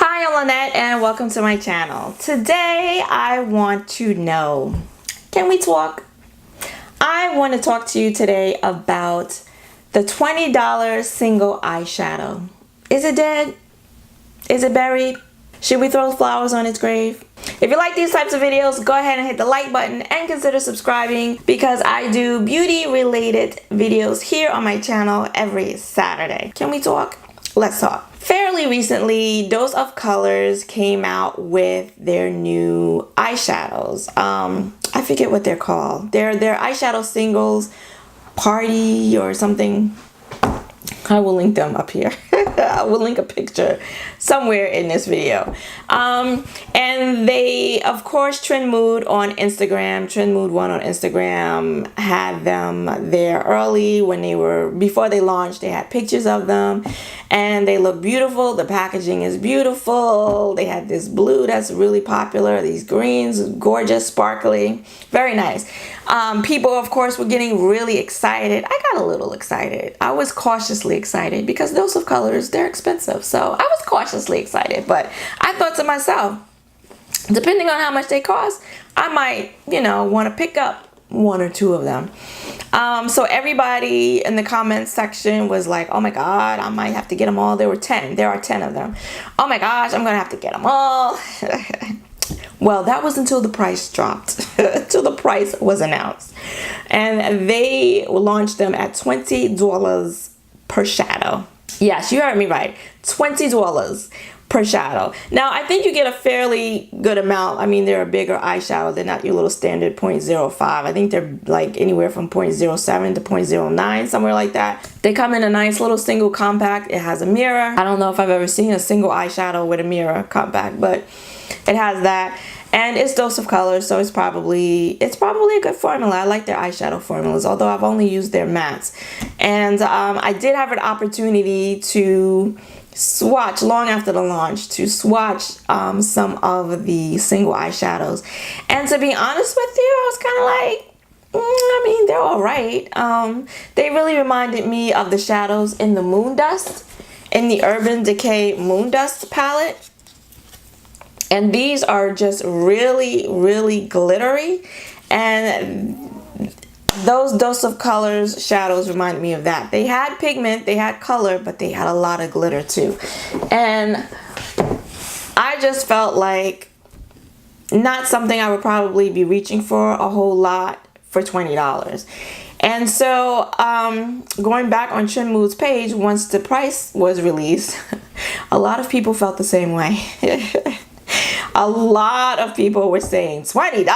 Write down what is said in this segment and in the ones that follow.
Hi, I'm Lynette and welcome to my channel. Today I want to know, can we talk? I want to talk to you today about the $20 single eyeshadow. Is it dead? Is it buried? Should we throw flowers on its grave? If you like these types of videos, go ahead and hit the like button and consider subscribing because I do beauty related videos here on my channel every Saturday. Can we talk? Let's talk. Fairly recently, Dose of Colors came out with their new eyeshadows. I forget what they're called. They're Eyeshadow Singles Party or something. I will link them up here. I will link a picture somewhere in this video. And they, of course, Trend Mood on Instagram, Trend Mood 1 on Instagram had them there early before they launched. They had pictures of them and they look beautiful. The packaging is beautiful. They had this blue that's really popular. These greens, gorgeous, sparkly, very nice. People, of course, were getting really excited. I got a little excited. I was cautiously excited because Dose of Colors, they're expensive. So I was cautiously excited, but I thought to myself, depending on how much they cost, I might, want to pick up one or two of them. So everybody in the comments section was like, oh my God, I might have to get them all. There are 10 of them. Oh my gosh, I'm going to have to get them all. Well, that was until the price dropped, until the price was announced. And they launched them at $20 per shadow. Yes, you heard me right. $20 per shadow. Now, I think you get a fairly good amount. I mean, they're a bigger eyeshadow. They're not your little standard 0.05. I think they're like anywhere from 0.07 to 0.09, somewhere like that. They come in a nice little single compact. It has a mirror. I don't know if I've ever seen a single eyeshadow with a mirror compact, but it has that. And it's Dose of Colors, so it's probably a good formula. I like their eyeshadow formulas, although I've only used their mattes. And I did have an opportunity to swatch, long after the launch, to swatch some of the single eyeshadows. And to be honest with you, I was kind of like, they're all right. They really reminded me of the shadows in the Moon Dust, in the Urban Decay Moon Dust palette. And these are just really, really glittery. And those Dose of Colors shadows remind me of that. They had pigment, they had color, but they had a lot of glitter too. And I just felt like not something I would probably be reaching for a whole lot for $20. And so going back on Trend Mood's page, once the price was released, a lot of people felt the same way. A lot of people were saying $20.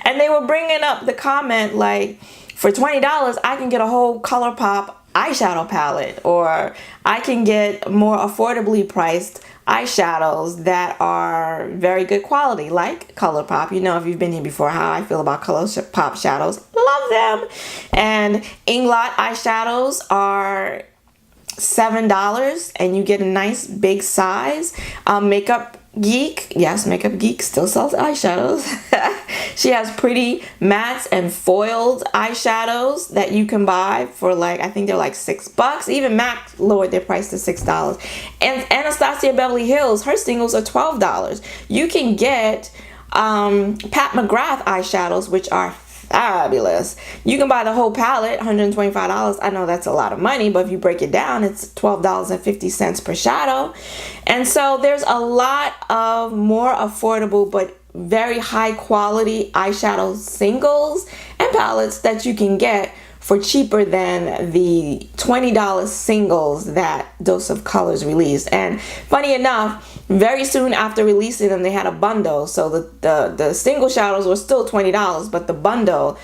And they were bringing up the comment like, for $20, I can get a whole ColourPop eyeshadow palette, or I can get more affordably priced eyeshadows that are very good quality, like ColourPop. You know, if you've been here before, how I feel about ColourPop shadows. Love them. And Inglot eyeshadows are $7 and you get a nice big size. Makeup Geek, yes, Makeup Geek still sells eyeshadows. She has pretty mattes and foiled eyeshadows that you can buy for like, I think they're like $6. Even MAC lowered their price to $6. And Anastasia Beverly Hills, her singles are $12. You can get Pat McGrath eyeshadows, which are fabulous. You can buy the whole palette, $125. I know that's a lot of money, but if you break it down, it's $12.50 per shadow. And so there's a lot of more affordable but very high quality eyeshadow singles and palettes that you can get for cheaper than the $20 singles that Dose of Colors released. And funny enough, very soon after releasing them, they had a bundle. So the single shadows were still $20, but the bundle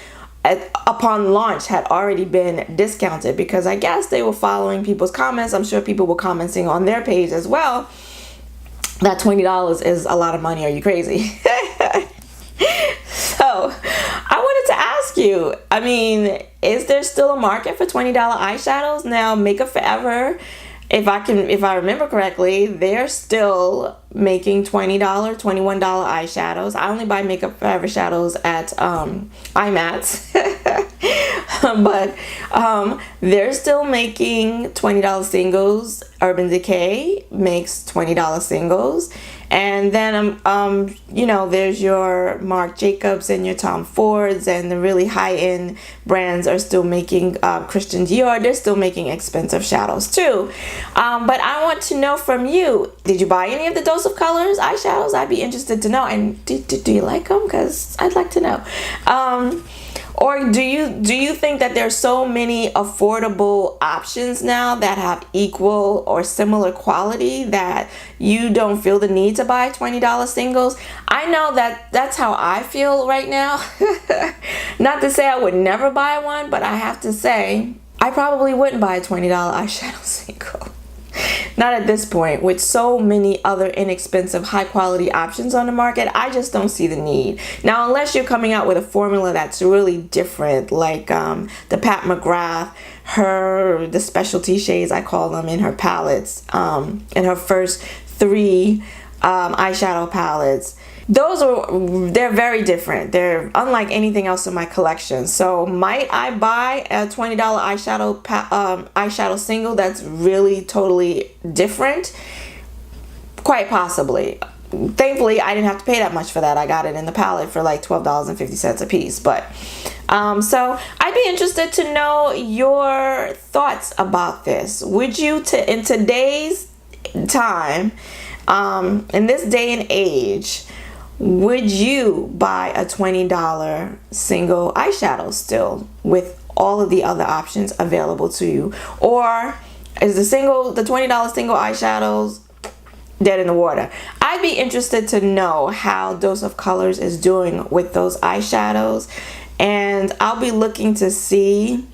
upon launch had already been discounted because I guess they were following people's comments. I'm sure people were commenting on their page as well that $20 is a lot of money. Are you crazy? So I wanted to ask you, is there still a market for $20 eyeshadows? Now, Makeup Forever, if I remember correctly, they're still making $20, $21 eyeshadows. I only buy Makeup Forever shadows at IMATS. but they're still making $20 singles. Urban Decay makes $20 singles. And then, you know, there's your Marc Jacobs and your Tom Fords, and the really high-end brands are still making, Christian Dior, they're still making expensive shadows too. But I want to know from you, did you buy any of the Dose of Colors eyeshadows? I'd be interested to know. And do you like them? Because I'd like to know. Or do you think that there's so many affordable options now that have equal or similar quality that you don't feel the need to buy $20 singles? I know that that's how I feel right now. Not to say I would never buy one, but I have to say I probably wouldn't buy a $20 eyeshadow single. Not at this point. With so many other inexpensive, high quality options on the market, I just don't see the need. Now, unless you're coming out with a formula that's really different, like the Pat McGrath, the specialty shades, I call them, in her palettes, in her first 3 eyeshadow palettes. They're very different. They're unlike anything else in my collection. So might I buy a $20 eyeshadow single that's really totally different? Quite possibly. Thankfully, I didn't have to pay that much for that. I got it in the palette for like $12.50 a piece. But so I'd be interested to know your thoughts about this. Would you, in today's time, in this day and age, would you buy a $20 single eyeshadow still with all of the other options available to you? Or is the $20 single eyeshadows dead in the water? I'd be interested to know how Dose of Colors is doing with those eyeshadows, and I'll be looking to see.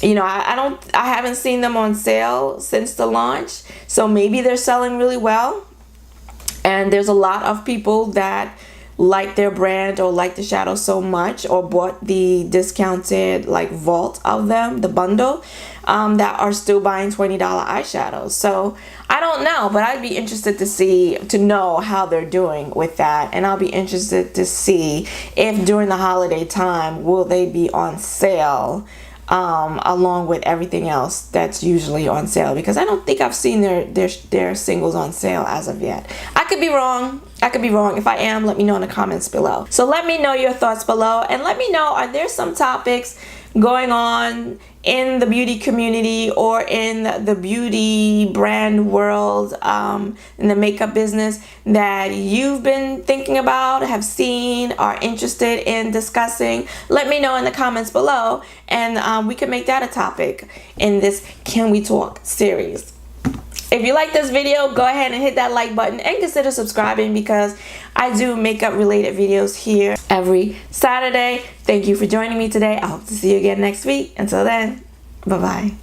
You know, I haven't seen them on sale since the launch, so maybe they're selling really well. And there's a lot of people that like their brand or like the shadow so much, or bought the discounted like vault of them, the bundle, that are still buying $20 eyeshadows. So I don't know, but I'd be interested to know how they're doing with that. And I'll be interested to see if during the holiday time, will they be on sale along with everything else that's usually on sale, because I don't think I've seen their singles on sale as of yet. I could be wrong. If I am, let me know in the comments below. So let me know your thoughts below, and let me know, are there some topics going on in the beauty community or in the beauty brand world, in the makeup business, that you've been thinking about, have seen, are interested in discussing? Let me know in the comments below, and we can make that a topic in this Can We Talk series. If you like this video, go ahead and hit that like button and consider subscribing, because I do makeup related videos here every Saturday. Thank you for joining me today. I hope to see you again next week. Until then, bye-bye.